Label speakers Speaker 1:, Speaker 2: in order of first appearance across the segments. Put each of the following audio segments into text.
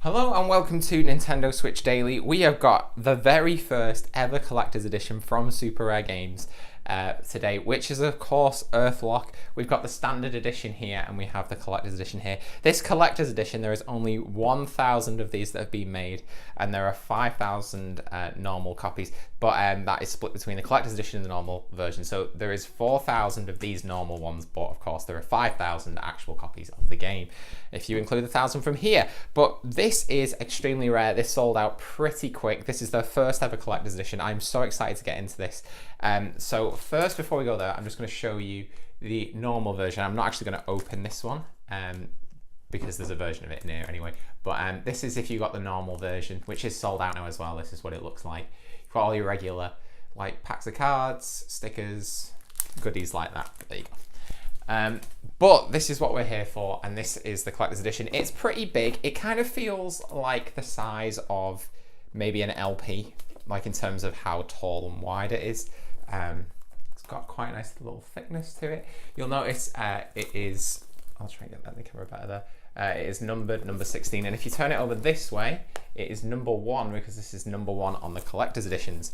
Speaker 1: Hello and welcome to Nintendo Switch Daily. We have got the very first ever collector's edition from Super Rare Games today, which is of course Earthlock. We've got the standard edition here and we have the collector's edition here. This collector's edition, there is only 1,000 of these that have been made and there are 5,000 normal copies, but that is split between the collector's edition and the normal version. So there is 4,000 of these normal ones, but of course there are 5,000 actual copies of the game if you include the 1,000 from here. But this is extremely rare. This sold out pretty quick. This is the first ever collector's edition. I'm so excited to get into this. So first, before we go there, I'm just going to show you the normal version. I'm not actually going to open this one because there's a version of it in here anyway. But this is if you got the normal version, which is sold out now as well. This is what it looks like. You've got all your regular like packs of cards, stickers, goodies like that. There you go. But this is what we're here for, and this is the collector's edition. It's pretty big. It kind of feels like the size of maybe an LP, like in terms of how tall and wide it is. It's got quite a nice little thickness to it. You'll notice it is, I'll try and get that in the camera better there. It is numbered number 16, and if you turn it over this way, it is number 1 because this is number 1 on the collector's editions.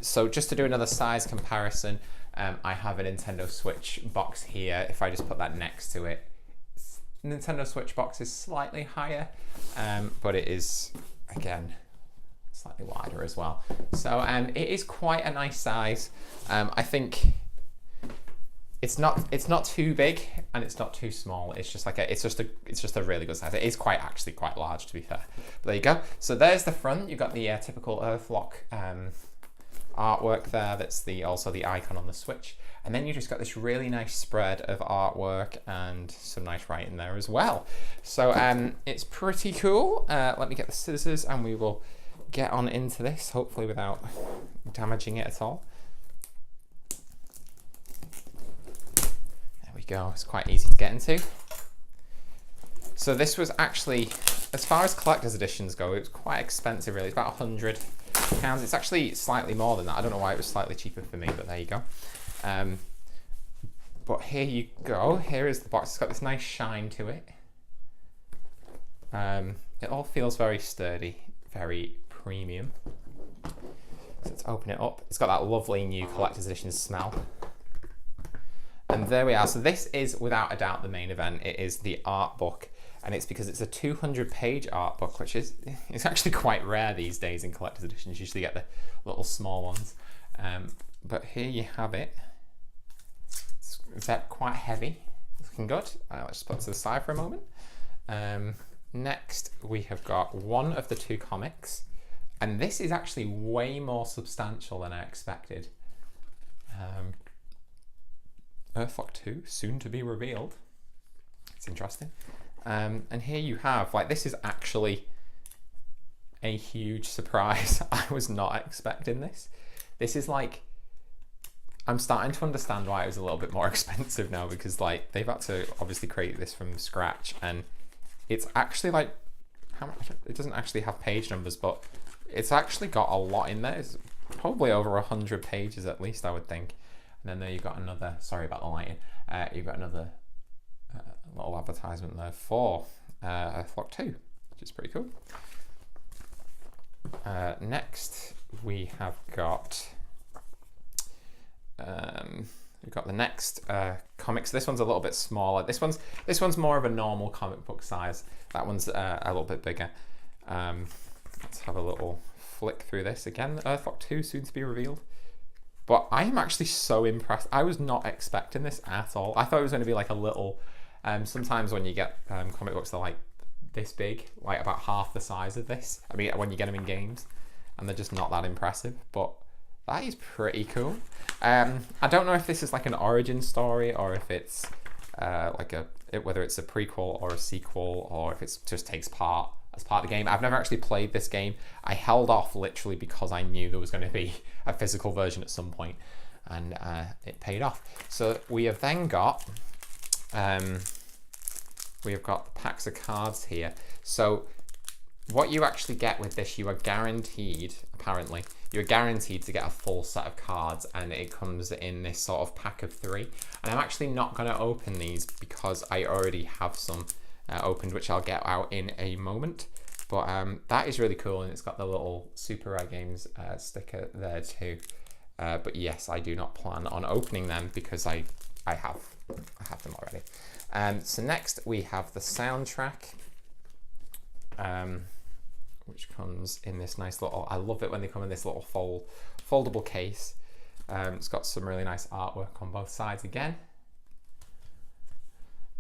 Speaker 1: So just to do another size comparison, I have a Nintendo Switch box here. If I just put that next to it, Nintendo Switch box is slightly higher, but it is, again, slightly wider as well. So it is quite a nice size. I think it's not too big and it's not too small. It's just like it's just a really good size. It is actually quite large, to be fair. But there you go. So there's the front. You've got the typical Earthlock artwork there. That's also the icon on the Switch, and then you just got this really nice spread of artwork and some nice writing there as well. So it's pretty cool. Let me get the scissors and we will get on into this, hopefully without damaging it at all. There we go. It's quite easy to get into. So this was actually, as far as collector's editions go, it was quite expensive really. It's about £100. It's actually slightly more than that. I don't know why it was slightly cheaper for me, but there you go. But here you go. Here is the box. It's got this nice shine to it. It all feels very sturdy, very premium. So let's open it up. It's got that lovely new collector's edition smell. And there we are. So this is without a doubt the main event. It is the art book. And it's because it's a 200-page art book, which is it's actually quite rare these days in collector's editions. You usually get the little small ones. But here you have it. It's quite heavy. It's looking good. Let's just put it to the side for a moment. Next, we have got one of the 2 comics. And this is actually way more substantial than I expected. Earthlock 2, soon to be revealed. It's interesting. And here you have, like, this is actually a huge surprise. I was not expecting this. This is like, I'm starting to understand why it was a little bit more expensive now, because like they've had to obviously create this from scratch, and it's actually like, how much? It doesn't actually have page numbers, but it's actually got a lot in there. It's probably over 100 pages at least, I would think. And then there you've got another, sorry about the lighting, you've got another little advertisement there for Earthlock 2, which is pretty cool. Next we have got we've got the next comics. This one's a little bit smaller. This one's more of a normal comic book size. That one's a little bit bigger. Let's have a little flick through this again. Earthlock 2 soon to be revealed. But I am actually so impressed. I was not expecting this at all. I thought it was going to be like a little. Sometimes when you get comic books, they're like this big, like about half the size of this. I mean, when you get them in games, and they're just not that impressive. But that is pretty cool. I don't know if this is like an origin story or if it's whether it's a prequel or a sequel, or if it just takes part as part of the game. I've never actually played this game. I held off literally because I knew there was going to be a physical version at some point, and it paid off. So we have then got packs of cards here. So what you actually get with this, you are guaranteed, apparently, you're guaranteed to get a full set of cards, and it comes in this sort of pack of 3. And I'm actually not going to open these because I already have some opened, which I'll get out in a moment. But that is really cool, and it's got the little Super Rare Games sticker there too. But yes, I do not plan on opening them because I have them already. So next we have the soundtrack, which comes in this nice little, I love it when they come in this little foldable case. It's got some really nice artwork on both sides again.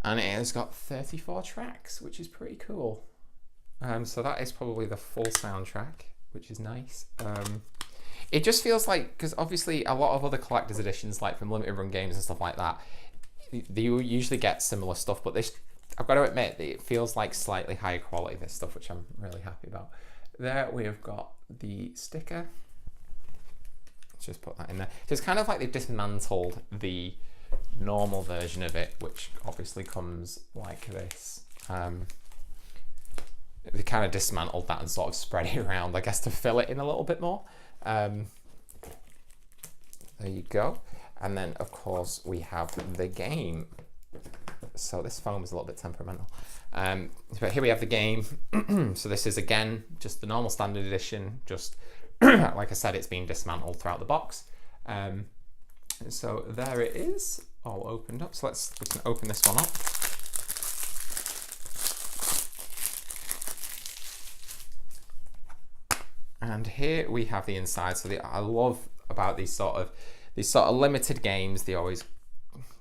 Speaker 1: And it has got 34 tracks, which is pretty cool. So that is probably the full soundtrack, which is nice. It just feels like, because obviously a lot of other collector's editions, like from limited run games and stuff like that, they usually get similar stuff, but this, I've got to admit, it feels like slightly higher quality, this stuff, which I'm really happy about. There we have got the sticker. Let's just put that in there. So it's kind of like they've dismantled the normal version of it, which obviously comes like this. They kind of dismantled that and sort of spread it around, I guess, to fill it in a little bit more. There you go. And then, of course, we have the game. So this foam is a little bit temperamental. But here we have the game. So this is, again, just the normal standard edition. Just, like I said, it's been dismantled throughout the box. So there it is, all opened up. So let's open this one up. And here we have the inside. So I love about these sort of limited games. They always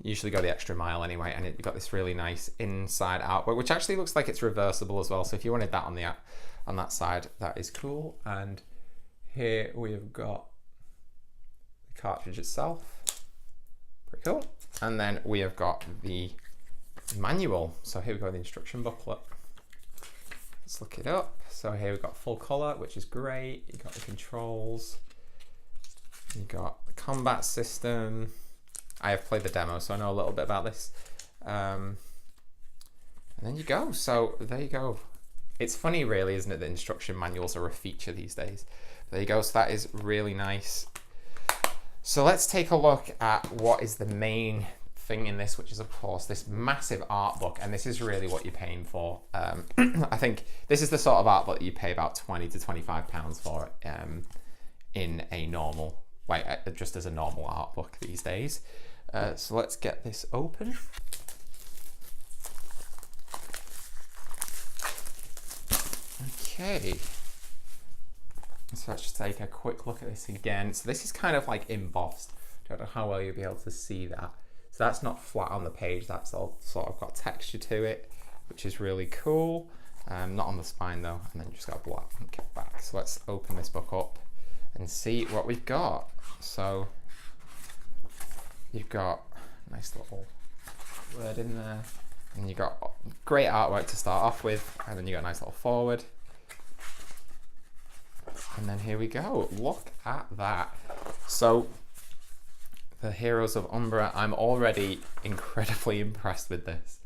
Speaker 1: usually go the extra mile anyway. And you've got this really nice inside artwork, which actually looks like it's reversible as well. So if you wanted that on that side, that is cool. And here we've got the cartridge itself. Pretty cool. And then we have got the manual. So here we go, the instruction booklet. Let's look it up. So here we've got full color, which is great. You've got the controls. You've got the combat system. I have played the demo, so I know a little bit about this. And then you go. So there you go. It's funny, really, isn't it, that instruction manuals are a feature these days. There you go. So that is really nice. So let's take a look at what is the main thing in this, which is, of course, this massive art book. And this is really what you're paying for. I think this is the sort of art book that you pay about £20 to £25 for in a normal, like just as a normal art book these days. So let's get this open. Okay. So let's just take a quick look at this again. So this is kind of like embossed. Don't know how well you'll be able to see that. So that's not flat on the page. That's all sort of got texture to it, which is really cool. Not on the spine though. And then you just got a black back. So let's open this book up and see what we've got. So you've got a nice little word in there. And you've got great artwork to start off with. And then you've got a nice little forward. And then here we go. Look at that. So the Heroes of Umbra, I'm already incredibly impressed with this.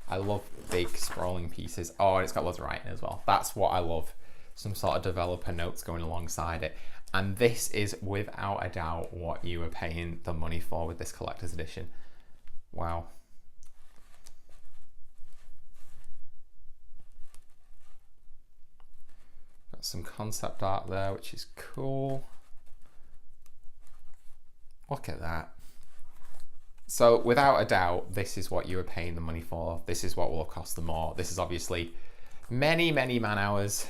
Speaker 1: I love big scrolling pieces. Oh, and it's got loads of writing as well. That's what I love. Some sort of developer notes going alongside it. And this is without a doubt what you are paying the money for with this collector's edition. Wow. Got some concept art there, which is cool. Look at that. So without a doubt, this is what you are paying the money for. This is what will have cost them more. This is obviously many, many man hours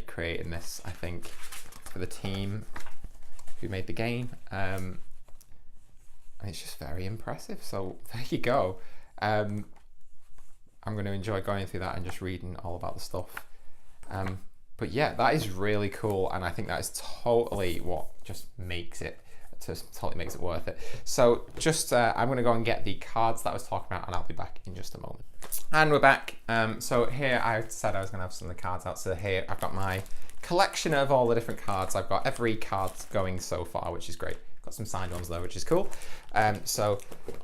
Speaker 1: creating this, I think, for the team who made the game. And it's just very impressive. So there you go. I'm going to enjoy going through that and just reading all about the stuff. But yeah, that is really cool. And I think that is totally what just makes it worth it. So just I'm going to go and get the cards that I was talking about, and I'll be back in just a moment. And we're back. So here I said I was going to have some of the cards out. So here I've got my collection of all the different cards. I've got every card going so far, which is great. Got some signed ones though, which is cool. So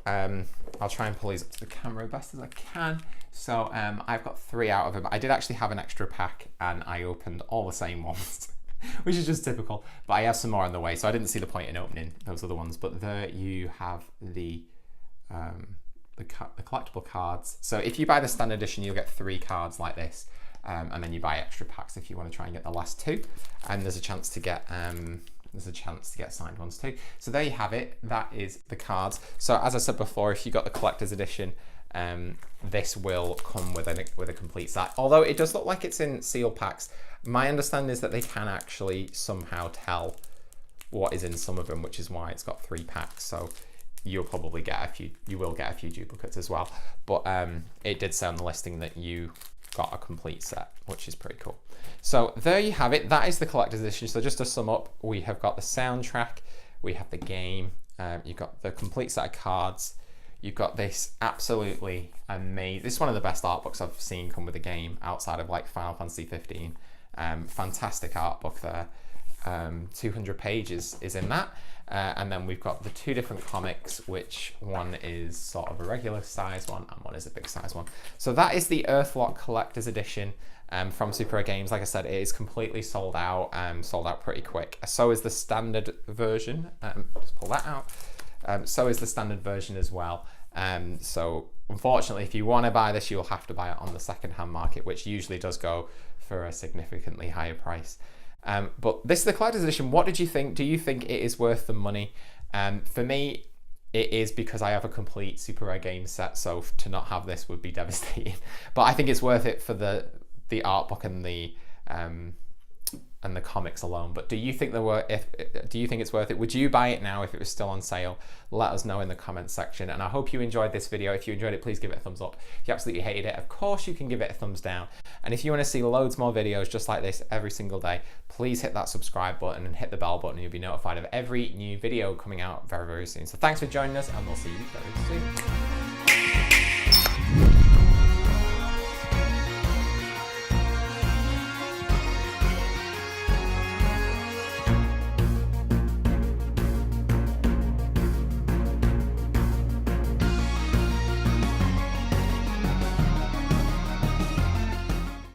Speaker 1: I'll try and pull these up to the camera as best as I can. So I've got 3 out of them. I did actually have an extra pack and I opened all the same ones, which is just typical. But I have some more on the way, so I didn't see the point in opening those other ones. But there you have the collectible cards. So if you buy the standard edition, you'll get 3 cards like this. and then you buy extra packs if you want to try and get the last 2, and there's a chance to get signed ones too. So there you have it. That is the cards. So as I said before, if you got the collector's edition, this will come with a complete set. Although it does look like it's in sealed packs, my understanding is that they can actually somehow tell what is in some of them, which is why it's got 3 packs. So you'll probably get a few. You will get a few duplicates as well. But it did say on the listing that you got a complete set, which is pretty cool. So there you have it. That is the collector's edition. So just to sum up, we have got the soundtrack, we have the game, you've got the complete set of cards, you've got this absolutely amazing, this is one of the best art books I've seen come with a game outside of like Final Fantasy 15. Fantastic art book there. 200 pages is in that. And then we've got the 2 different comics, which one is sort of a regular size one and one is a big size one. So that is the Earthlock Collector's Edition from Super Rare Games. Like I said, it is completely sold out pretty quick. So is the standard version. Just pull that out. So is the standard version as well. So unfortunately, if you want to buy this, you'll have to buy it on the second-hand market, which usually does go for a significantly higher price. But this is the collector's edition. What did you think? Do you think it is worth the money? For me, it is, because I have a complete Super Rare Games set, so to not have this would be devastating. But I think it's worth it for the art book and the comics alone. But do you think do you think it's worth it? Would you buy it now if it was still on sale? Let us know in the comments section. And I hope you enjoyed this video. If you enjoyed it, please give it a thumbs up. If you absolutely hated it, of course you can give it a thumbs down. And if you want to see loads more videos just like this every single day, please hit that subscribe button and hit the bell button, and you'll be notified of every new video coming out very, very soon. So thanks for joining us, and we'll see you very soon.